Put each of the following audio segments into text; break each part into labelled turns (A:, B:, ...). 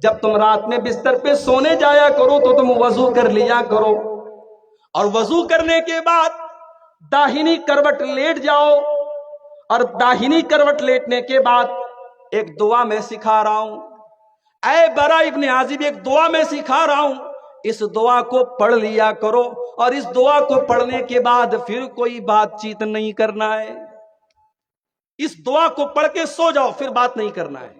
A: جب تم رات میں بستر پہ سونے جایا کرو تو تم وضو کر لیا کرو، اور وضو کرنے کے بعد داہنی کروٹ لیٹ جاؤ، اور داہنی کروٹ لیٹنے کے بعد ایک دعا میں سکھا رہا ہوں، اے برا ابن عازب ایک دعا میں سکھا رہا ہوں، اس دعا کو پڑھ لیا کرو، اور اس دعا کو پڑھنے کے بعد پھر کوئی بات چیت نہیں کرنا ہے، اس دعا کو پڑھ کے سو جاؤ، پھر بات نہیں کرنا ہے۔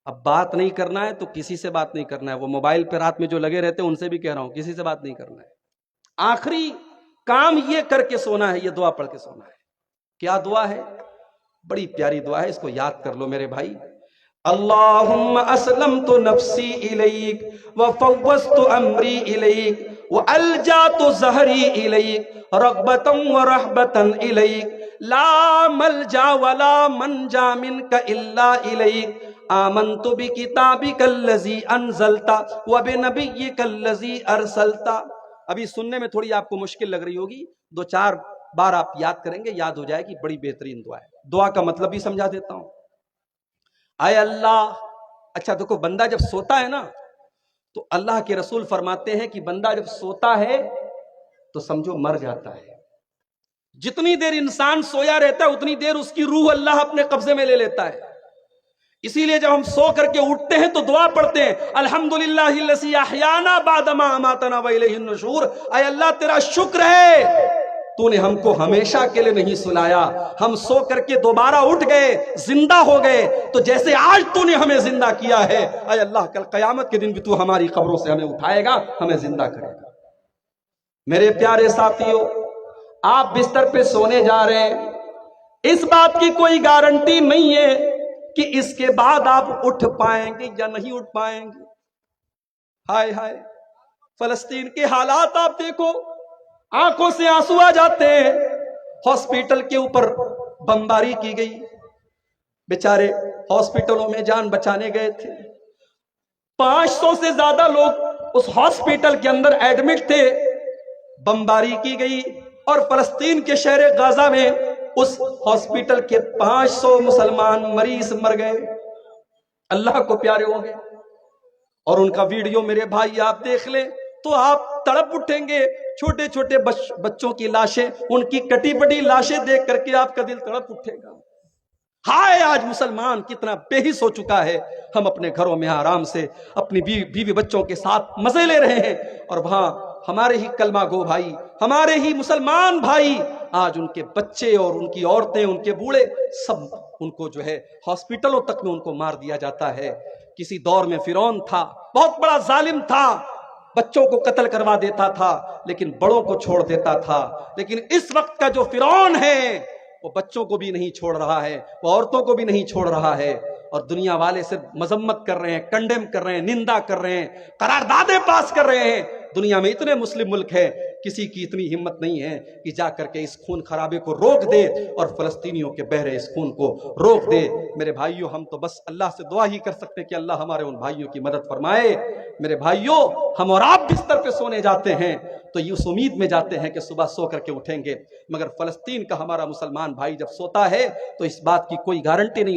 A: اب بات نہیں کرنا ہے تو کسی سے بات نہیں کرنا ہے، وہ موبائل پہ رات میں جو لگے رہتے ہیں ان سے بھی کہہ رہا ہوں کسی سے بات نہیں کرنا ہے، آخری کام یہ کر کے سونا ہے، یہ دعا پڑھ کے سونا ہے۔ کیا دعا ہے؟ بڑی پیاری دعا ہے، اس کو یاد کر لو میرے بھائی۔ اللہم اسلمت نفسی الیک وفوضت امری الیک والجات ظہری الیک رغبتا ورہبتا الیک لا ملجا ولا منجا منک الا الیک آمنت بکتابک الذی انزلت وبنبیک الذی ارسلت۔ ابھی سننے میں تھوڑی آپ کو مشکل لگ رہی ہوگی، 2-4 بار آپ یاد کریں گے، یاد ہو جائے گی، بڑی بہترین دعا ہے۔ دعا کا مطلب بھی سمجھا دیتا ہوں۔ اے اللہ، اچھا دیکھو، بندہ جب سوتا ہے نا تو اللہ کے رسول فرماتے ہیں کہ بندہ جب سوتا ہے تو سمجھو مر جاتا ہے۔ جتنی دیر انسان سویا رہتا ہے اتنی دیر اس کی روح اللہ اپنے قبضے میں لے لیتا ہے۔ اسی لیے جب ہم سو کر کے اٹھتے ہیں تو دعا پڑھتے ہیں، الحمدللہ الذی احیانا بعد ما اماتنا والیہ النشور۔ اے اللہ تیرا شکر ہے، تو نے ہم کو ہمیشہ کے لیے نہیں سلایا، ہم سو کر کے دوبارہ اٹھ گئے، زندہ ہو گئے، تو جیسے آج تو نے ہمیں زندہ کیا ہے، اے اللہ کل قیامت کے دن بھی تو ہماری قبروں سے ہمیں اٹھائے گا، ہمیں زندہ کرے گا۔ میرے پیارے ساتھیوں، آپ بستر پہ سونے جا رہے ہیں، اس بات کی کوئی گارنٹی نہیں ہے کہ اس کے بعد آپ اٹھ پائیں گے یا نہیں اٹھ پائیں گے۔ ہائے ہائے، فلسطین کے حالات آپ دیکھو، آنکھوں سے آنسو آ جاتے ہیں۔ ہاسپٹل کے اوپر بمباری کی گئی، بیچارے ہاسپٹلوں میں جان بچانے گئے تھے، 500 سے زیادہ لوگ اس ہاسپٹل کے اندر ایڈمٹ تھے، بمباری کی گئی، اور فلسطین کے شہر غزہ میں اس ہاسپٹل کے 500 مسلمان مریض مر گئے، اللہ کو پیارے ہو گئے۔ اور ان کا ویڈیو میرے بھائی آپ دیکھ لیں تو آپ تڑپ اٹھیں گے، چھوٹے چھوٹے بچوں کی لاشیں، ان کی کٹی پٹی لاشیں دیکھ کر کے آپ کا دل تڑپ اٹھے گا۔ ہائے آج مسلمان کتنا بے حس ہو چکا ہے، ہم اپنے گھروں میں آرام سے اپنی بیوی بچوں کے ساتھ مزے لے رہے ہیں، اور وہاں ہمارے ہی کلمہ گو بھائی، ہمارے ہی مسلمان بھائی، آج ان کے بچے اور ان کی عورتیں، ان کے بوڑھے، سب ان کو جو ہے ہاسپٹلوں تک میں ان کو مار دیا جاتا ہے۔ کسی دور میں فرعون تھا، بہت بڑا ظالم تھا، بچوں کو قتل کروا دیتا تھا لیکن بڑوں کو چھوڑ دیتا تھا، لیکن اس وقت کا جو فرعون ہے وہ بچوں کو بھی نہیں چھوڑ رہا ہے، وہ عورتوں کو بھی نہیں چھوڑ رہا ہے، اور دنیا والے سے مذمت کر رہے ہیں، کنڈیم کر رہے ہیں، نندا کر رہے ہیں، قراردادیں پاس کر رہے ہیں۔ دنیا میں اتنے مسلم ملک ہیں، کسی کی اتنی ہمت نہیں ہے کہ جا کر کے اس خون خرابے کو روک دے اور فلسطینیوں کے بہ رہے اس خون کو روک دے۔ میرے بھائیوں، ہم تو بس اللہ سے دعا ہی کر سکتے ہیں کہ اللہ ہمارے ان بھائیوں کی مدد فرمائے۔ میرے بھائیوں، ہم اور آپ بستر پہ سونے جاتے ہیں تو یہ اس امید میں جاتے ہیں کہ صبح سو کر کے اٹھیں گے، مگر فلسطین کا ہمارا مسلمان بھائی جب سوتا ہے تو اس بات کی کوئی گارنٹی نہیں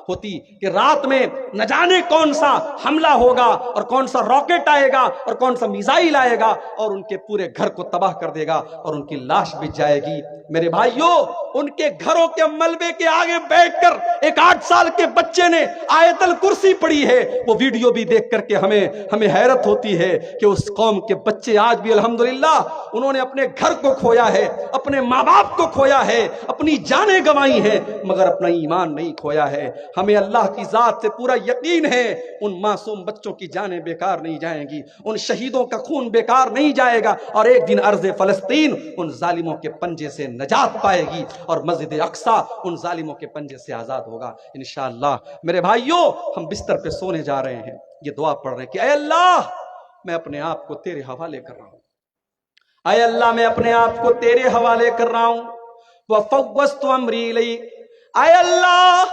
A: ہوتی کہ رات میں نہ جانے کون سا حملہ ہوگا اور کون سا راکٹ آئے گا اور کون سا میزائل آئے گا اور ان کے پورے گھر کو تباہ کر دے گا اور ان کی لاش بچ جائے گی۔ میرے بھائیوں، ان کے گھروں کے ملبے کے آگے بیٹھ کر ایک 8 سال کے بچے نے آیت الکرسی پڑھی ہے، وہ ویڈیو بھی دیکھ کر کے ہمیں حیرت ہوتی ہے کہ اس قوم کے بچے آج بھی الحمدللہ انہوں نے اپنے گھر کو کھویا ہے، اپنے ماں باپ کو کھویا ہے، اپنی جانیں گنوائی ہیں، مگر اپنا ایمان نہیں کھویا ہے۔ ہمیں اللہ کی ذات سے پورا یقین ہے ان معصوم بچوں کی جانیں بیکار نہیں جائیں گی، ان شہیدوں کا خون بیکار نہیں جائے گا، اور ایک دن ارض فلسطین ان ظالموں کے پنجے سے نجات پائے گی اور مسجد اقصی ان ظالموں کے پنجے سے آزاد ہوگا انشاءاللہ۔ میرے بھائیوں، ہم بستر پہ سونے جا رہے ہیں، یہ دعا پڑھ رہے ہیں کہ اے اللہ، میں اپنے آپ کو تیرے حوالے کر رہا ہوں، اے اللہ میں اپنے آپ کو تیرے حوالے کر رہا ہوں، وَفَوَّضْتُ أَمْرِي إِلَيْكَ، اے اللہ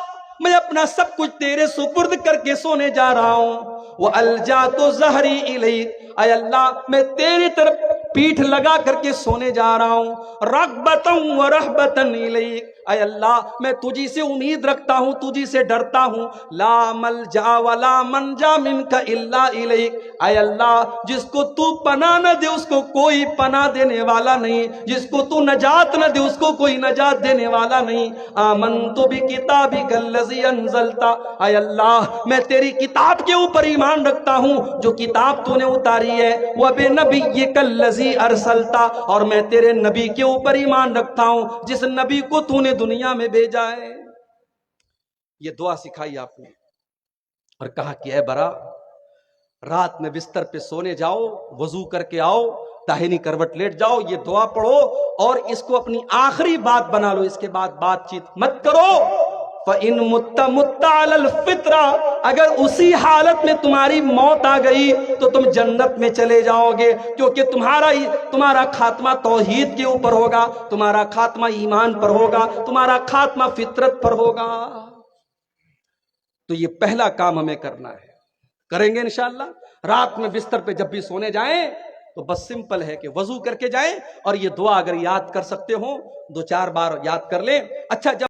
A: میں اپنا سب کچھ تیرے سپرد کر کے سونے جا رہا ہوں، وَأَلْجَأْتُ ظَهْرِي إِلَيْكَ، اے اللہ میں تیری طرف پیٹھ لگا کر کے سونے جا رہا ہوں، رغبتاً ورہبتاً الیک، اے اللہ میں تجھی سے امید رکھتا ہوں، تجھی سے ڈرتا ہوں، لا ملجا ولا منجا منک الا الیک، اے اللہ جس کو تو پناہ نہ دے اس کو کوئی پناہ دینے والا نہیں، جس کو تو نجات نہ دے اس کو کوئی نجات دینے والا نہیں۔ آمنت بکتابک الذی انزلت، اے اللہ میں تیری کتاب کے اوپر ایمان رکھتا ہوں جو کتاب تو نے اتاری ہے، وبنبیک الذی ارسلت، اور میں تیرے نبی کے اوپر ایمان رکھتا ہوں جس نبی کو تو نے دنیا میں بھیجا ہے۔ یہ دعا سکھائی آپ نے اور کہا کہ اے برا، رات میں بستر پہ سونے جاؤ، وضو کر کے آؤ، داہنی کروٹ لیٹ جاؤ، یہ دعا پڑھو اور اس کو اپنی آخری بات بنا لو، اس کے بعد بات چیت مت کرو۔ فَإِن مُتَّ مُتَّ عَلَى الْفِطْرَةِ، اگر اسی حالت میں تمہاری موت آ گئی تو تم جنت میں چلے جاؤ گے، کیونکہ تمہارا خاتمہ توحید کے اوپر ہوگا، تمہارا خاتمہ ایمان پر ہوگا، تمہارا خاتمہ فطرت پر ہوگا۔ تو یہ پہلا کام ہمیں کرنا ہے، کریں گے انشاءاللہ۔ رات میں بستر پہ جب بھی سونے جائیں تو بس سمپل ہے کہ وضو کر کے جائیں اور یہ دعا اگر یاد کر سکتے ہو 2-4 بار یاد کر لیں۔ اچھا، جب